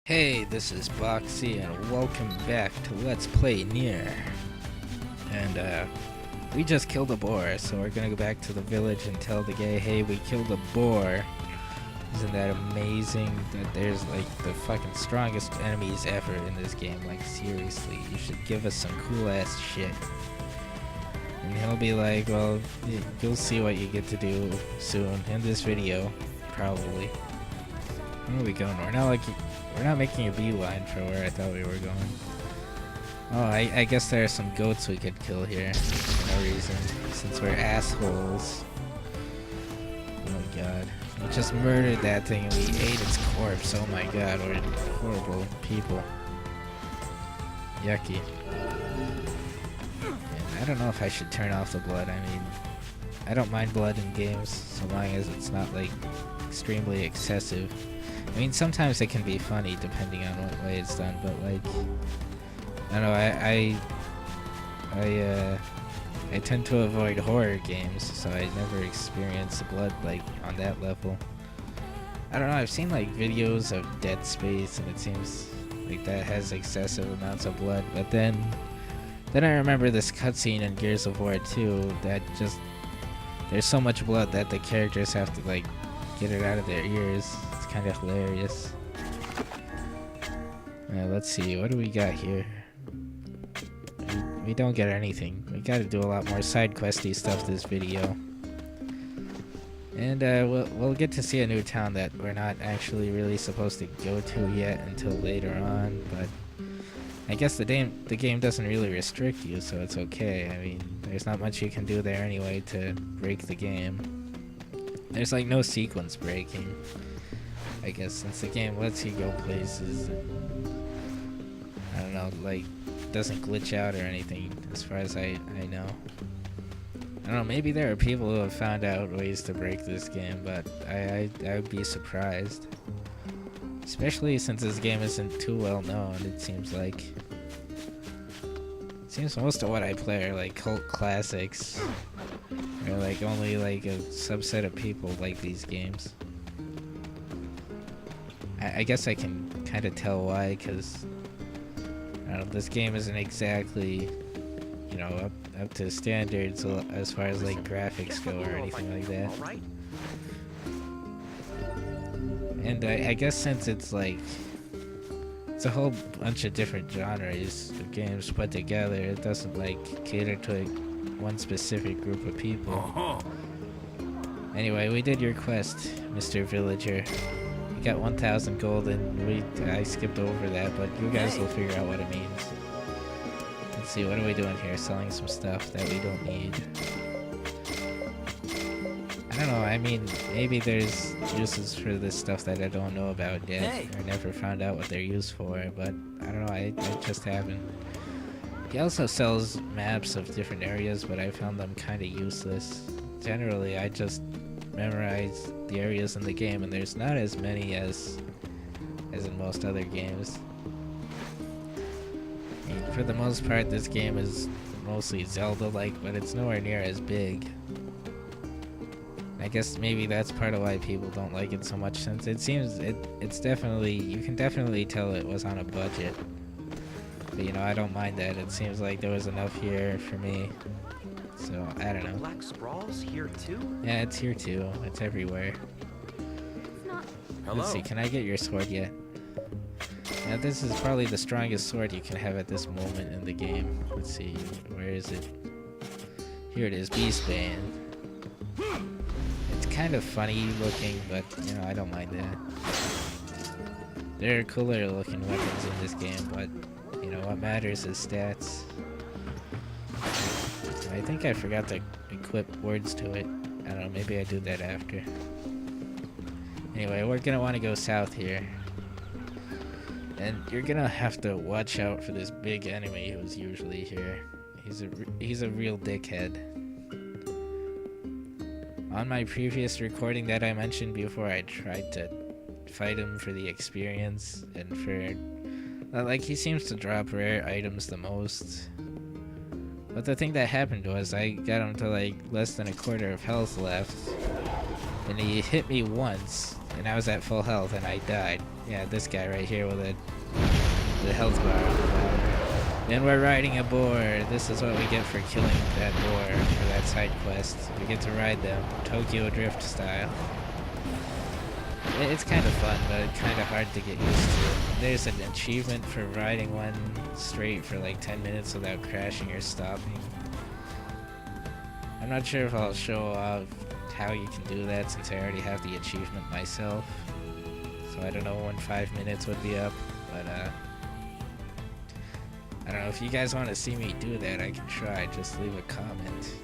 Hey, this is Boxy and welcome back to Let's Play NieR. And we just killed a boar, so we're gonna go back to the village and tell the guy, hey, we killed a boar. Isn't that amazing that there's like the fucking strongest enemies ever in this game? Like seriously, you should give us some cool ass shit. And he'll be like, well, you'll see what you get to do soon in this video, probably. Where are we going? We're not making a beeline for where I thought we were going. Oh, I guess there are some goats we could kill here for no reason, since we're assholes. Oh god. We just murdered that thing and we ate its corpse. Oh my god, we're horrible people. Yucky. And I don't know if I should turn off the blood. I mean, I don't mind blood in games so long as it's not like extremely excessive. I mean, sometimes it can be funny depending on what way it's done, but like, I don't know, I tend to avoid horror games, so I never experience the blood like on that level. I don't know, I've seen like videos of Dead Space and it seems like that has excessive amounts of blood, but then I remember this cutscene in Gears of War 2 that just, there's so much blood that the characters have to like get it out of their ears. It's kind of hilarious. Let's see, what do we got here? We don't get anything. We gotta do a lot more side questy stuff this video. And we'll get to see a new town that we're not actually really supposed to go to yet until later on, but I guess the game doesn't really restrict you, so it's okay. I mean, there's not much you can do there anyway to break the game. There's like no sequence breaking, I guess, since the game lets you go places and, I don't know, like, doesn't glitch out or anything as far as I know. I don't know, maybe there are people who have found out ways to break this game, but I would be surprised. Especially since this game isn't too well known, it seems like. It seems most of what I play are like cult classics. Or like only like a subset of people like these games. I guess I can kind of tell why, because I don't know, this game isn't exactly, you know, up to standards as far as like graphics go or anything like that. And I guess since it's like, it's a whole bunch of different genres of games put together, it doesn't like cater to one specific group of people. Anyway, we did your quest, Mr. Villager. We got 1,000 gold and I skipped over that, but you guys will figure out what it means. Let's see, what are we doing here? Selling some stuff that we don't need. I don't know, I mean, maybe there's uses for this stuff that I don't know about yet, or never found out what they're used for, but I don't know, I just haven't. He also sells maps of different areas, but I found them kind of useless. Generally, I just memorize the areas in the game, and there's not as many as in most other games. I mean, for the most part, this game is mostly Zelda-like, but it's nowhere near as big. I guess maybe that's part of why people don't like it so much, since it seems it's definitely, you can definitely tell it was on a budget. But, you know, I don't mind that. It seems like there was enough here for me. So, I don't know. Black Sprawl's here too? Yeah, it's here too. It's everywhere. Let's see, can I get your sword yet? Now, this is probably the strongest sword you can have at this moment in the game. Let's see, where is it? Here it is, Beastbane. It's kind of funny looking, but, you know, I don't mind that. There are cooler looking weapons in this game, but you know, what matters is stats. I think I forgot to equip words to it. I don't know, maybe I do that after. Anyway, we're gonna want to go south here. And you're gonna have to watch out for this big enemy who's usually here. He's a real dickhead. On my previous recording that I mentioned before, I tried to fight him for the experience and for like, he seems to drop rare items the most. But the thing that happened was I got him to like less than a quarter of health left. And he hit me once, and I was at full health and I died. Yeah, this guy right here with the health bar on the bottom. And we're riding a boar. This is what we get for killing that boar for that side quest. We get to ride them, Tokyo Drift style. It's kind of fun, but kind of hard to get used to. There's an achievement for riding one straight for like 10 minutes without crashing or stopping. I'm not sure if I'll show off how you can do that since I already have the achievement myself. So I don't know when 5 minutes would be up, but I don't know, if you guys want to see me do that, I can try. Just leave a comment.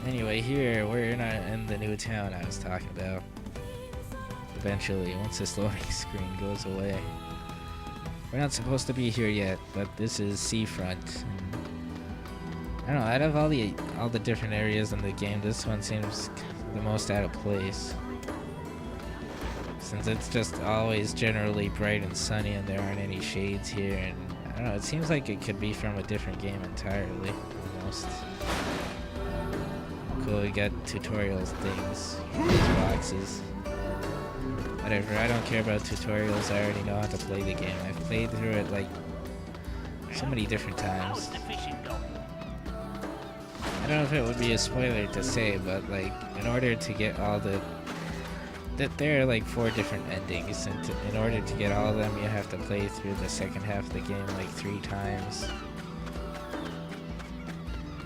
Anyway, here, we're in the new town I was talking about. Eventually, once this loading screen goes away. We're not supposed to be here yet, but this is Seafront. I don't know, out of all the different areas in the game, this one seems the most out of place. Since it's just always generally bright and sunny and there aren't any shades here, and I don't know, it seems like it could be from a different game entirely, almost. Cool, we got tutorials things, these boxes. Whatever, I don't care about tutorials, I already know how to play the game. I've played through it like so many different times. I don't know if it would be a spoiler to say, but like, in order to get all there are like 4 different endings, and in order to get all of them, you have to play through the second half of the game like 3 times.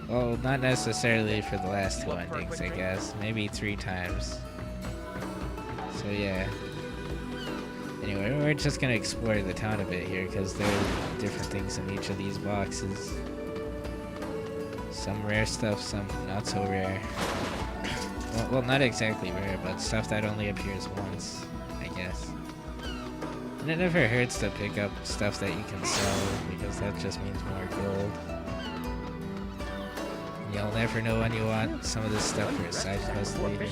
Well, not necessarily for the last 2 endings, I guess. Maybe 3 times. So yeah. Anyway, we're just gonna explore the town a bit here, because there are different things in each of these boxes. Some rare stuff, some not so rare. Well, not exactly rare, but stuff that only appears once, I guess. And it never hurts to pick up stuff that you can sell, because that just means more gold. And you'll never know when you want some of this stuff for a side quest later.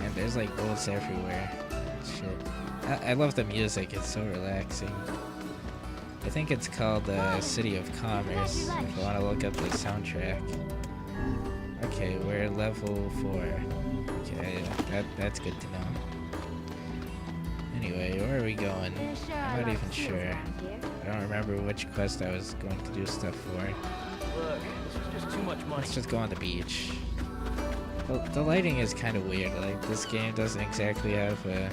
And there's like bolts everywhere. Shit. I love the music, it's so relaxing. I think it's called City of Commerce, if you want to look up the soundtrack. Okay, we're level 4. Okay, that's good to know. Anyway, where are we going? I'm not even sure. I don't remember which quest I was going to do stuff for. Look, this is just too much money. Let's just go on the beach. Well, the lighting is kind of weird. Like, this game doesn't exactly have a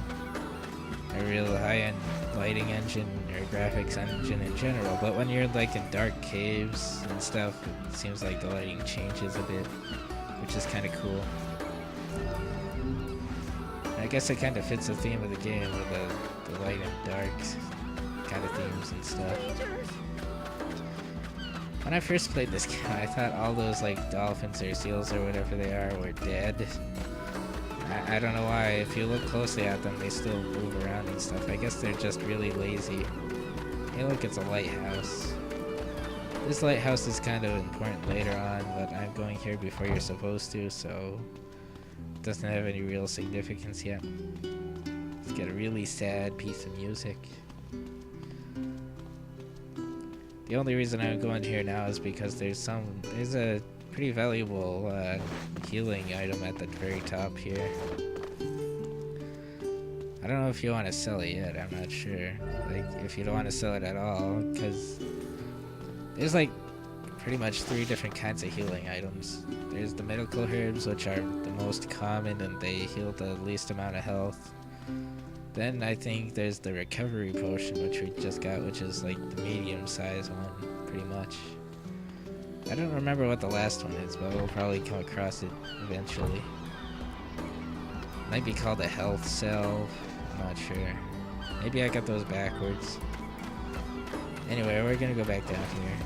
real high-end lighting engine or graphics engine in general, but when you're like in dark caves and stuff, it seems like the lighting changes a bit, which is kind of cool. And I guess it kind of fits the theme of the game with the light and dark kind of themes and stuff. When I first played this game, I thought all those like dolphins or seals or whatever they are were dead. I don't know why. If you look closely at them, they still move around and stuff. I guess they're just really lazy. Hey, look, it's a lighthouse. This lighthouse is kind of important later on, but I'm going here before you're supposed to, so it doesn't have any real significance yet. Let's get a really sad piece of music. The only reason I'm going here now is because there's a pretty valuable healing item at the very top here. I don't know if you want to sell it yet, I'm not sure. Like, if you don't want to sell it at all, because there's like pretty much 3 different kinds of healing items. There's the medical herbs, which are the most common and they heal the least amount of health. Then I think there's the recovery potion, which we just got, which is like the medium-sized one, pretty much. I don't remember what the last one is, but we'll probably come across it eventually. Might be called a health cell, I'm not sure. Maybe I got those backwards. Anyway, we're gonna go back down here.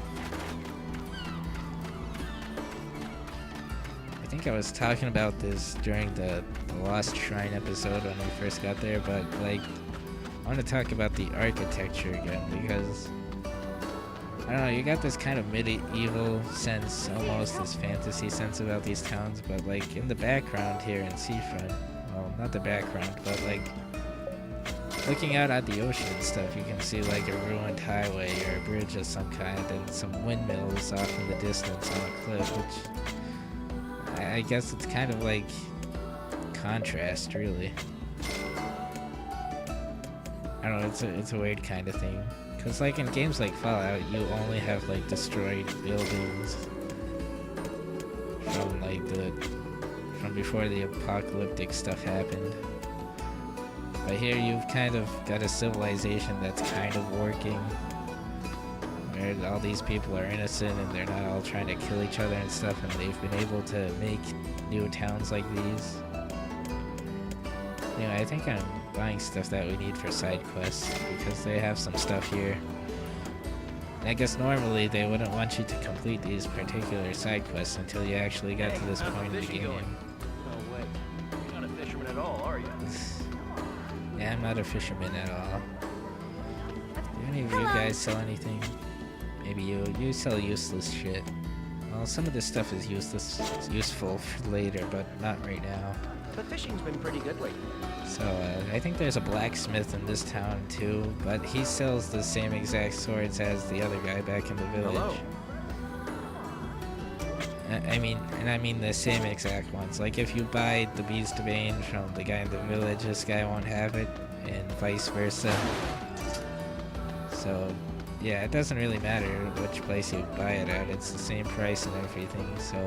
I think I was talking about this during the Lost Shrine episode when we first got there, but like, I want to talk about the architecture again, because I don't know, you got this kind of medieval sense, almost this fantasy sense about these towns, but like in the background here in Seafront, well, not the background, but like looking out at the ocean and stuff, you can see like a ruined highway or a bridge of some kind and some windmills off in the distance on a cliff, which I guess it's kind of like contrast, really. I don't know, it's a weird kind of thing. Cause like in games like Fallout, you only have like destroyed buildings from like from before the apocalyptic stuff happened. But here you've kind of got a civilization that's kind of working, where all these people are innocent and they're not all trying to kill each other and stuff, and they've been able to make new towns like these. Anyway, I think I'm buying stuff that we need for side quests because they have some stuff here. And I guess normally they wouldn't want you to complete these particular side quests until you actually got to this point in the game. No way. You're not a fisherman at all, are you? Yeah, I'm not a fisherman at all. Do any of you guys sell anything? Maybe you sell useless shit. Well, some of this stuff is useful for later, but not right now. The fishing's been pretty good lately. So, I think there's a blacksmith in this town too, but he sells the same exact swords as the other guy back in the village. Hello. I mean the same exact ones. Like if you buy the Beast of Bane from the guy in the village, this guy won't have it, and vice versa. So, yeah, it doesn't really matter which place you buy it at. It's the same price and everything, so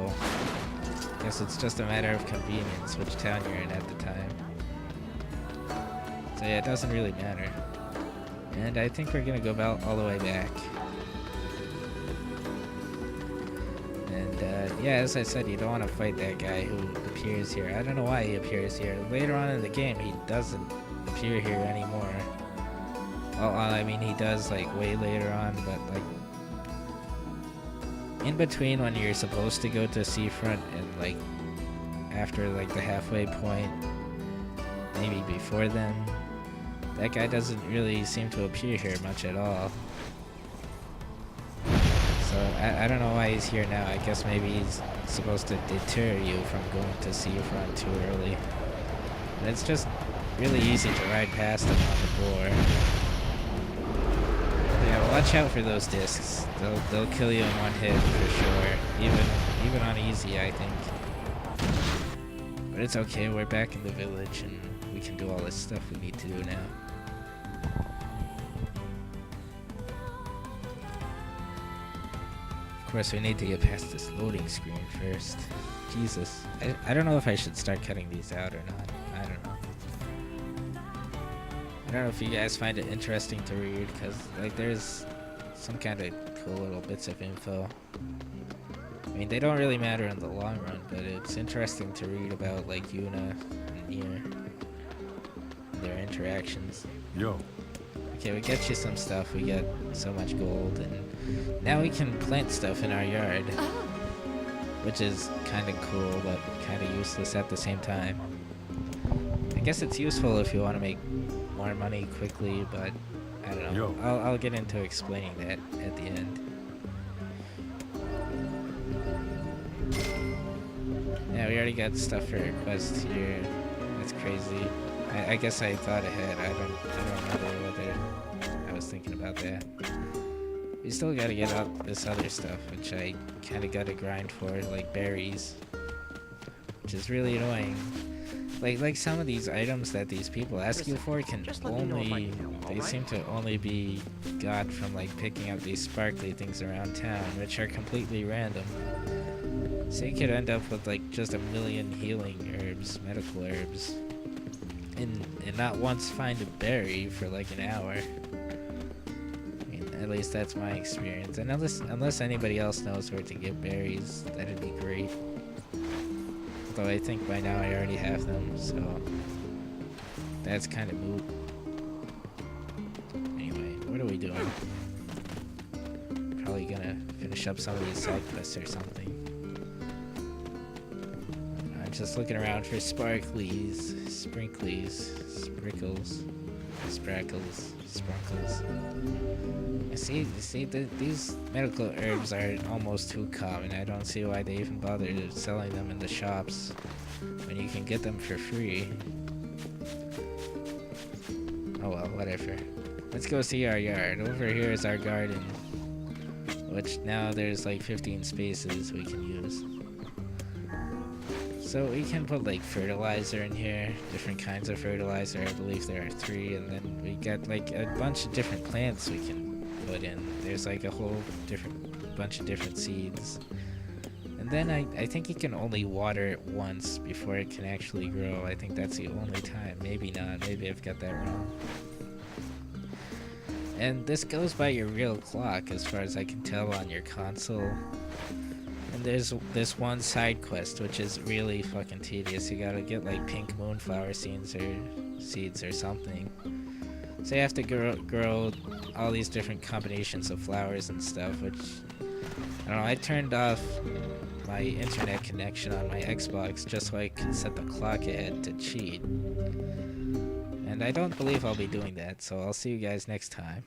I guess it's just a matter of convenience which town you're in at the time. So yeah, it doesn't really matter. And I think we're gonna go about all the way back. And yeah, as I said, you don't want to fight that guy who appears here. I don't know why he appears here. Later on in the game, he doesn't appear here anymore. Well, I mean, he does like way later on, but like in between when you're supposed to go to Seafront and like after like the halfway point, maybe before then, that guy doesn't really seem to appear here much at all. So I don't know why he's here now. I guess maybe he's supposed to deter you from going to Seafront too early. But it's just really easy to ride past him on the board. Yeah, watch out for those discs. They'll kill you in one hit for sure. Even on easy, I think. But it's okay. We're back in the village and we can do all this stuff we need to do now. Of course, we need to get past this loading screen first. Jesus. I don't know if I should start cutting these out or not. I don't know. I don't know if you guys find it interesting to read, because like there's some kind of cool little bits of info. I mean, they don't really matter in the long run, but it's interesting to read about like Yuna and NieR and their interactions. Yo. Okay, we get you some stuff. We get so much gold, and now we can plant stuff in our yard, which is kind of cool, but kind of useless at the same time. I guess it's useful if you want to make more money quickly, but I don't know. I'll get into explaining that at the end. Yeah, we already got stuff for requests here. That's crazy. I guess I thought ahead. I don't remember whether I was thinking about that. We still gotta get out this other stuff, which I kinda gotta grind for, like berries. Which is really annoying. Like some of these items that these people ask you for can only, they seem to only be got from like picking up these sparkly things around town, which are completely random. So you could end up with like just a million healing herbs, medical herbs, and not once find a berry for like an hour. I mean, at least that's my experience. And unless anybody else knows where to get berries, that'd be great. Although I think by now I already have them, so that's kind of moot. Anyway, what are we doing? Probably gonna finish up some of these side quests or something. I'm just looking around for sparklies, sprinklies, sprinkles, sprackles, sprunkles. See, these medical herbs are almost too common. I don't see why they even bother selling them in the shops when you can get them for free. Oh well, whatever. Let's go see our yard. Over here is our garden, which now there's like 15 spaces we can use. So we can put like fertilizer in here, different kinds of fertilizer. I believe there are 3, and then we got like a bunch of different plants we can put in. There's like a whole bunch of different seeds. And then I think you can only water it once before it can actually grow. I think that's the only time. Maybe not. Maybe I've got that wrong. And this goes by your real clock as far as I can tell on your console. And there's this one side quest which is really fucking tedious. You gotta get like pink moonflower seeds or something. So you have to grow all these different combinations of flowers and stuff, which I don't know. I turned off my internet connection on my Xbox just so I could set the clock ahead to cheat. And I don't believe I'll be doing that, so I'll see you guys next time.